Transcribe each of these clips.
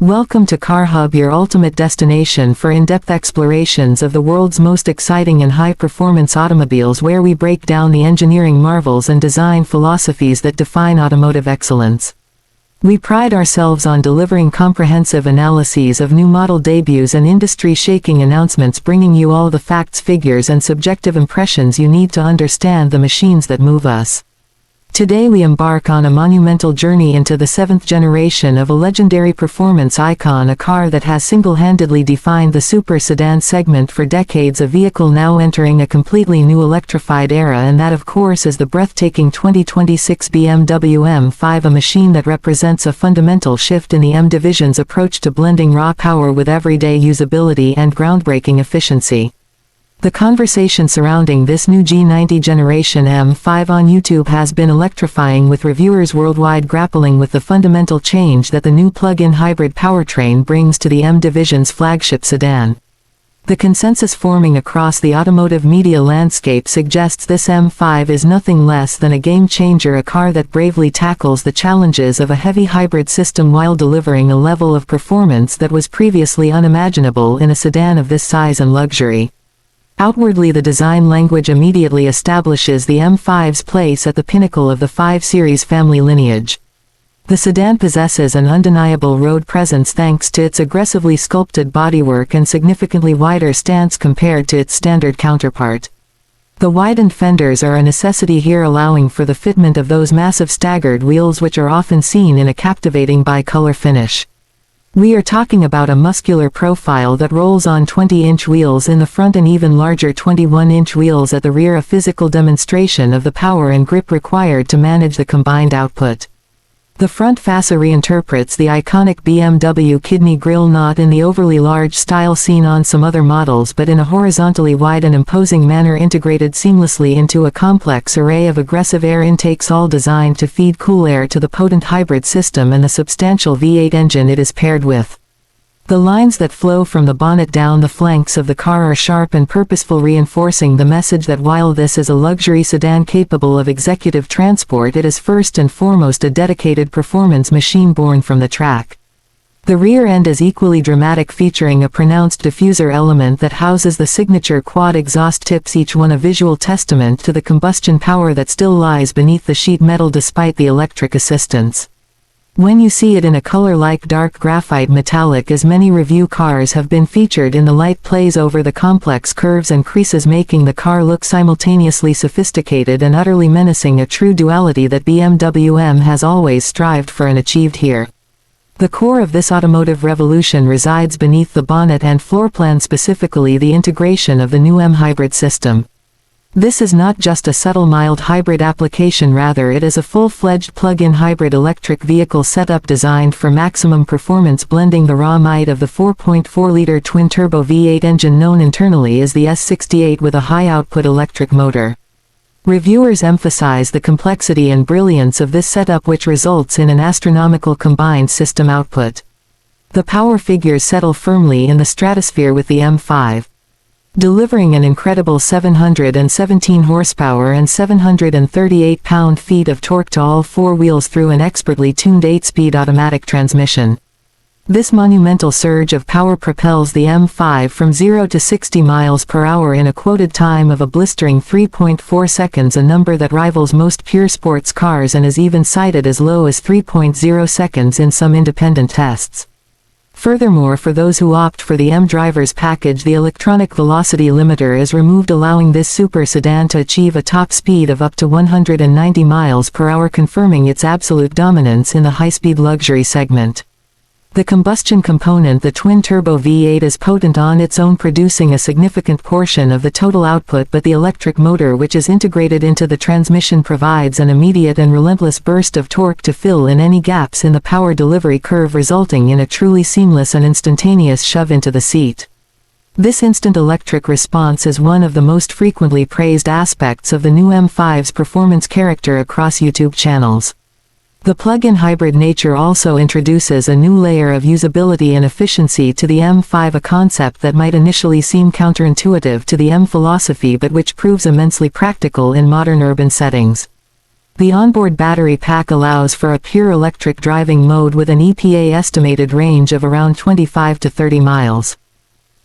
Welcome to Car Hub, your ultimate destination for in-depth explorations of the world's most exciting and high-performance automobiles, where we break down the engineering marvels and design philosophies that define automotive excellence. We pride ourselves on delivering comprehensive analyses of new model debuts and industry-shaking announcements, bringing you all the facts, figures, and subjective impressions you need to understand the machines that move us. Today we embark on a monumental journey into the seventh generation of a legendary performance icon, a car that has single-handedly defined the super sedan segment for decades, a vehicle now entering a completely new electrified era, and that of course is the breathtaking 2026 BMW M5, a machine that represents a fundamental shift in the M division's approach to blending raw power with everyday usability and groundbreaking efficiency. The conversation surrounding this new G90 generation M5 on YouTube has been electrifying, with reviewers worldwide grappling with the fundamental change that the new plug-in hybrid powertrain brings to the M division's flagship sedan. The consensus forming across the automotive media landscape suggests this M5 is nothing less than a game-changer, a car that bravely tackles the challenges of a heavy hybrid system while delivering a level of performance that was previously unimaginable in a sedan of this size and luxury. Outwardly, the design language immediately establishes the M5's place at the pinnacle of the 5 Series family lineage. The sedan possesses an undeniable road presence thanks to its aggressively sculpted bodywork and significantly wider stance compared to its standard counterpart. The widened fenders are a necessity here, allowing for the fitment of those massive staggered wheels which are often seen in a captivating bi-color finish. We are talking about a muscular profile that rolls on 20-inch wheels in the front and even larger 21-inch wheels at the rear, a physical demonstration of the power and grip required to manage the combined output. The front fascia reinterprets the iconic BMW kidney grille, not in the overly large style seen on some other models, but in a horizontally wide and imposing manner, integrated seamlessly into a complex array of aggressive air intakes, all designed to feed cool air to the potent hybrid system and the substantial V8 engine it is paired with. The lines that flow from the bonnet down the flanks of the car are sharp and purposeful, reinforcing the message that while this is a luxury sedan capable of executive transport, it is first and foremost a dedicated performance machine born from the track. The rear end is equally dramatic, featuring a pronounced diffuser element that houses the signature quad exhaust tips, each one a visual testament to the combustion power that still lies beneath the sheet metal despite the electric assistance. When you see it in a color like dark graphite metallic, as many review cars have been featured in, the light plays over the complex curves and creases, making the car look simultaneously sophisticated and utterly menacing, a true duality that BMW M has always strived for and achieved here. The core of this automotive revolution resides beneath the bonnet and floorplan, specifically the integration of the new M hybrid system. This is not just a subtle mild hybrid application, rather it is a full-fledged plug-in hybrid electric vehicle setup designed for maximum performance, blending the raw might of the 4.4-liter twin-turbo V8 engine known internally as the S68 with a high-output electric motor. Reviewers emphasize the complexity and brilliance of this setup, which results in an astronomical combined system output. The power figures settle firmly in the stratosphere with the M5, delivering an incredible 717 horsepower and 738 pound-feet of torque to all 4 wheels through an expertly tuned 8-speed automatic transmission. This monumental surge of power propels the M5 from 0 to 60 miles per hour in a quoted time of a blistering 3.4 seconds, a number that rivals most pure sports cars and is even cited as low as 3.0 seconds in some independent tests. Furthermore, for those who opt for the M driver's package, the electronic velocity limiter is removed, allowing this super sedan to achieve a top speed of up to 190 miles per hour, confirming its absolute dominance in the high-speed luxury segment. The combustion component, the twin-turbo V8, is potent on its own, producing a significant portion of the total output, but the electric motor which is integrated into the transmission provides an immediate and relentless burst of torque to fill in any gaps in the power delivery curve, resulting in a truly seamless and instantaneous shove into the seat. This instant electric response is one of the most frequently praised aspects of the new M5's performance character across YouTube channels. The plug-in hybrid nature also introduces a new layer of usability and efficiency to the M5, a concept that might initially seem counterintuitive to the M philosophy but which proves immensely practical in modern urban settings. The onboard battery pack allows for a pure electric driving mode with an EPA estimated range of around 25 to 30 miles.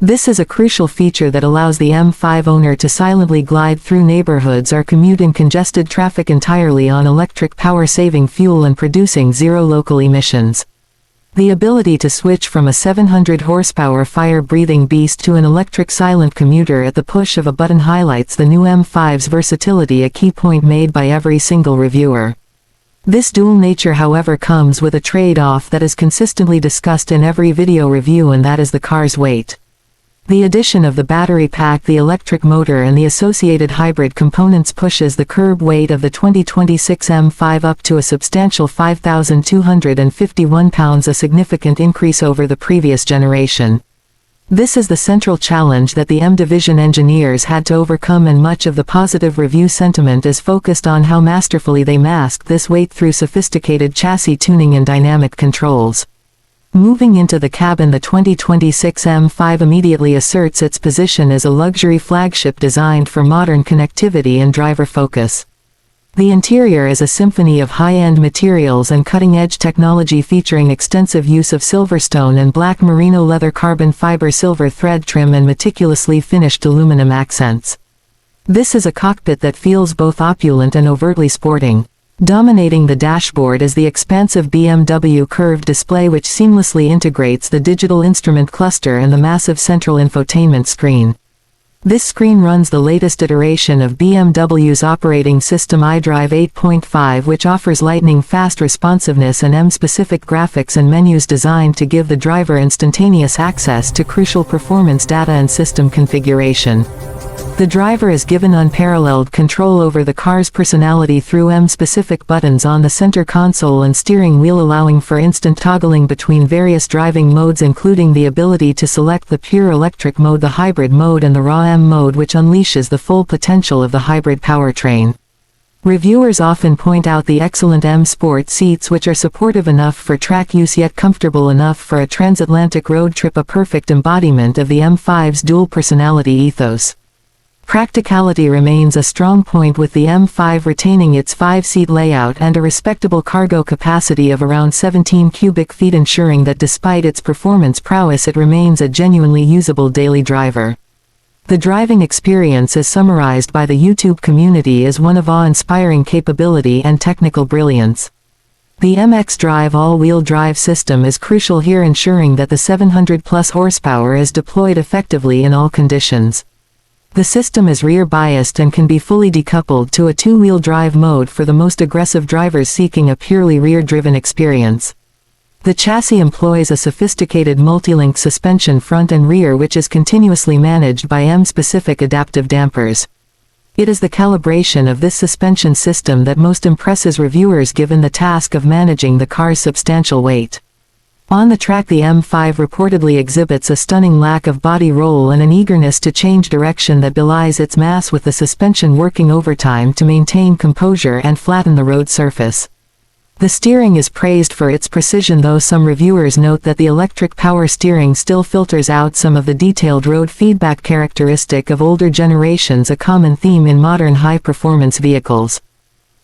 This is a crucial feature that allows the M5 owner to silently glide through neighborhoods or commute in congested traffic entirely on electric power, saving fuel and producing zero local emissions. The ability to switch from a 700 horsepower fire-breathing beast to an electric silent commuter at the push of a button highlights the new M5's versatility, a key point made by every single reviewer. This dual nature, however, comes with a trade-off that is consistently discussed in every video review, and that is the car's weight. The addition of the battery pack, the electric motor and the associated hybrid components pushes the curb weight of the 2026 M5 up to a substantial 5,251 pounds, a significant increase over the previous generation. This is the central challenge that the M division engineers had to overcome, and much of the positive review sentiment is focused on how masterfully they masked this weight through sophisticated chassis tuning and dynamic controls. Moving into the cabin, the 2026 M5 immediately asserts its position as a luxury flagship designed for modern connectivity and driver focus. The interior is a symphony of high-end materials and cutting-edge technology, featuring extensive use of Silverstone and black merino leather, carbon fiber, silver thread trim and meticulously finished aluminum accents. This is a cockpit that feels both opulent and overtly sporting. Dominating the dashboard is the expansive BMW curved display, which seamlessly integrates the digital instrument cluster and the massive central infotainment screen. This screen runs the latest iteration of BMW's operating system iDrive 8.5, which offers lightning-fast responsiveness and M-specific graphics and menus designed to give the driver instantaneous access to crucial performance data and system configuration. The driver is given unparalleled control over the car's personality through M-specific buttons on the center console and steering wheel, allowing for instant toggling between various driving modes, including the ability to select the pure electric mode, the hybrid mode and the raw M mode, which unleashes the full potential of the hybrid powertrain. Reviewers often point out the excellent M Sport seats, which are supportive enough for track use yet comfortable enough for a transatlantic road trip, a perfect embodiment of the M5's dual personality ethos. Practicality remains a strong point, with the M5 retaining its 5-seat layout and a respectable cargo capacity of around 17 cubic feet, ensuring that despite its performance prowess it remains a genuinely usable daily driver. The driving experience is summarized by the YouTube community as one of awe-inspiring capability and technical brilliance. The MX Drive all-wheel drive system is crucial here, ensuring that the 700-plus horsepower is deployed effectively in all conditions. The system is rear-biased and can be fully decoupled to a two-wheel drive mode for the most aggressive drivers seeking a purely rear-driven experience. The chassis employs a sophisticated multi-link suspension front and rear, which is continuously managed by M-specific adaptive dampers. It is the calibration of this suspension system that most impresses reviewers, given the task of managing the car's substantial weight. On the track, the M5 reportedly exhibits a stunning lack of body roll and an eagerness to change direction that belies its mass, with the suspension working overtime to maintain composure and flatten the road surface. The steering is praised for its precision, though some reviewers note that the electric power steering still filters out some of the detailed road feedback characteristic of older generations, a common theme in modern high-performance vehicles.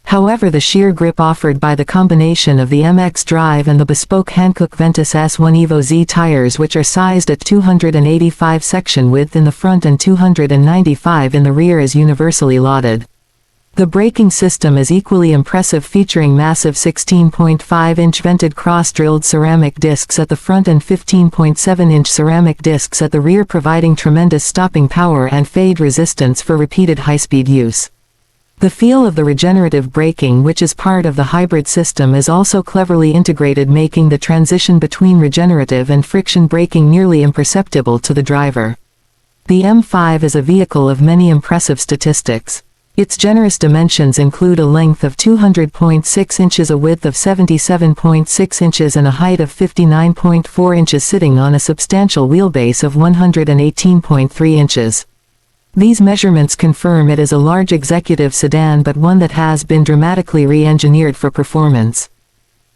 However, the sheer grip offered by the combination of the MX Drive and the bespoke Hankook Ventus S1 Evo Z tires, which are sized at 285 section width in the front and 295 in the rear, is universally lauded. The braking system is equally impressive, featuring massive 16.5-inch vented cross-drilled ceramic discs at the front and 15.7-inch ceramic discs at the rear, providing tremendous stopping power and fade resistance for repeated high-speed use. The feel of the regenerative braking, which is part of the hybrid system, is also cleverly integrated, making the transition between regenerative and friction braking nearly imperceptible to the driver. The M5 is a vehicle of many impressive statistics. Its generous dimensions include a length of 200.6 inches, a width of 77.6 inches and a height of 59.4 inches, sitting on a substantial wheelbase of 118.3 inches. These measurements confirm it is a large executive sedan, but one that has been dramatically re-engineered for performance.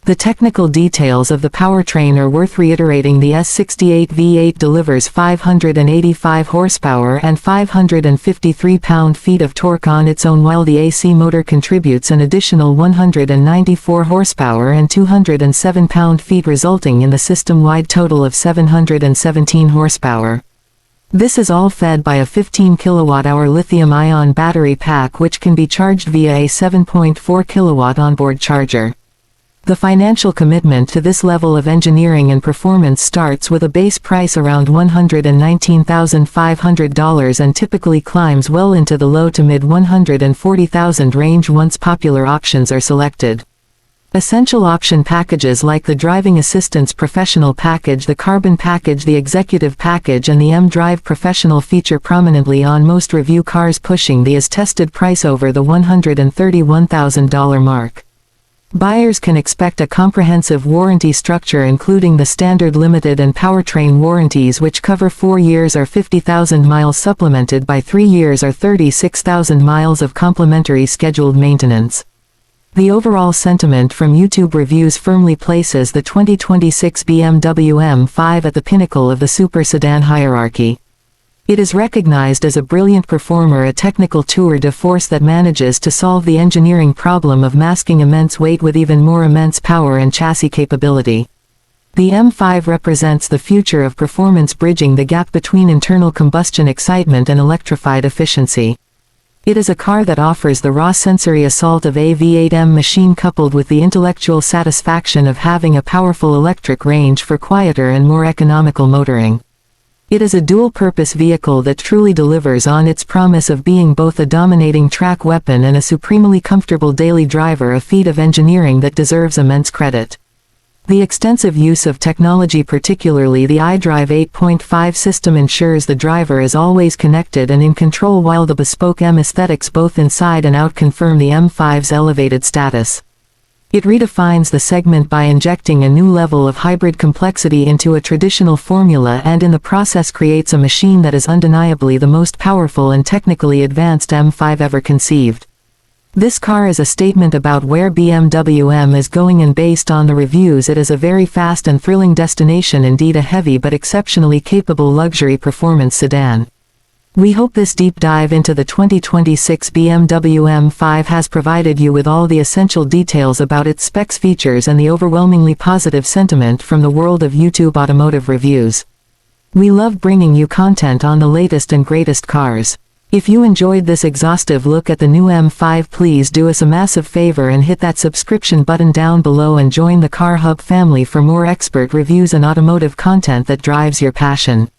The technical details of the powertrain are worth reiterating. The S68 V8 delivers 585 horsepower and 553 pound-feet of torque on its own, while the AC motor contributes an additional 194 horsepower and 207 pound-feet, resulting in the system-wide total of 717 horsepower. This is all fed by a 15 kWh lithium-ion battery pack, which can be charged via a 7.4 kW onboard charger. The financial commitment to this level of engineering and performance starts with a base price around $119,500 and typically climbs well into the low to mid $140,000 range once popular options are selected. Essential option packages like the Driving Assistance Professional Package, the Carbon Package, the Executive Package, and the M-Drive Professional feature prominently on most review cars, pushing the as-tested price over the $131,000 mark. Buyers can expect a comprehensive warranty structure including the standard limited and powertrain warranties, which cover 4 years or 50,000 miles, supplemented by 3 years or 36,000 miles of complimentary scheduled maintenance. The overall sentiment from YouTube reviews firmly places the 2026 BMW M5 at the pinnacle of the super sedan hierarchy. It is recognized as a brilliant performer, a technical tour de force that manages to solve the engineering problem of masking immense weight with even more immense power and chassis capability. The M5 represents the future of performance, bridging the gap between internal combustion excitement and electrified efficiency. It is a car that offers the raw sensory assault of a V8 machine, coupled with the intellectual satisfaction of having a powerful electric range for quieter and more economical motoring. It is a dual-purpose vehicle that truly delivers on its promise of being both a dominating track weapon and a supremely comfortable daily driver, a feat of engineering that deserves immense credit. The extensive use of technology, particularly the iDrive 8.5 system, ensures the driver is always connected and in control, while the bespoke M aesthetics both inside and out confirm the M5's elevated status. It redefines the segment by injecting a new level of hybrid complexity into a traditional formula, and in the process creates a machine that is undeniably the most powerful and technically advanced M5 ever conceived. This car is a statement about where BMW M is going, and based on the reviews it is a very fast and thrilling destination, indeed a heavy but exceptionally capable luxury performance sedan. We hope this deep dive into the 2026 BMW M5 has provided you with all the essential details about its specs, features, and the overwhelmingly positive sentiment from the world of YouTube automotive reviews. We love bringing you content on the latest and greatest cars. If you enjoyed this exhaustive look at the new M5, please do us a massive favor and hit that subscription button down below and join the Car Hub family for more expert reviews and automotive content that drives your passion.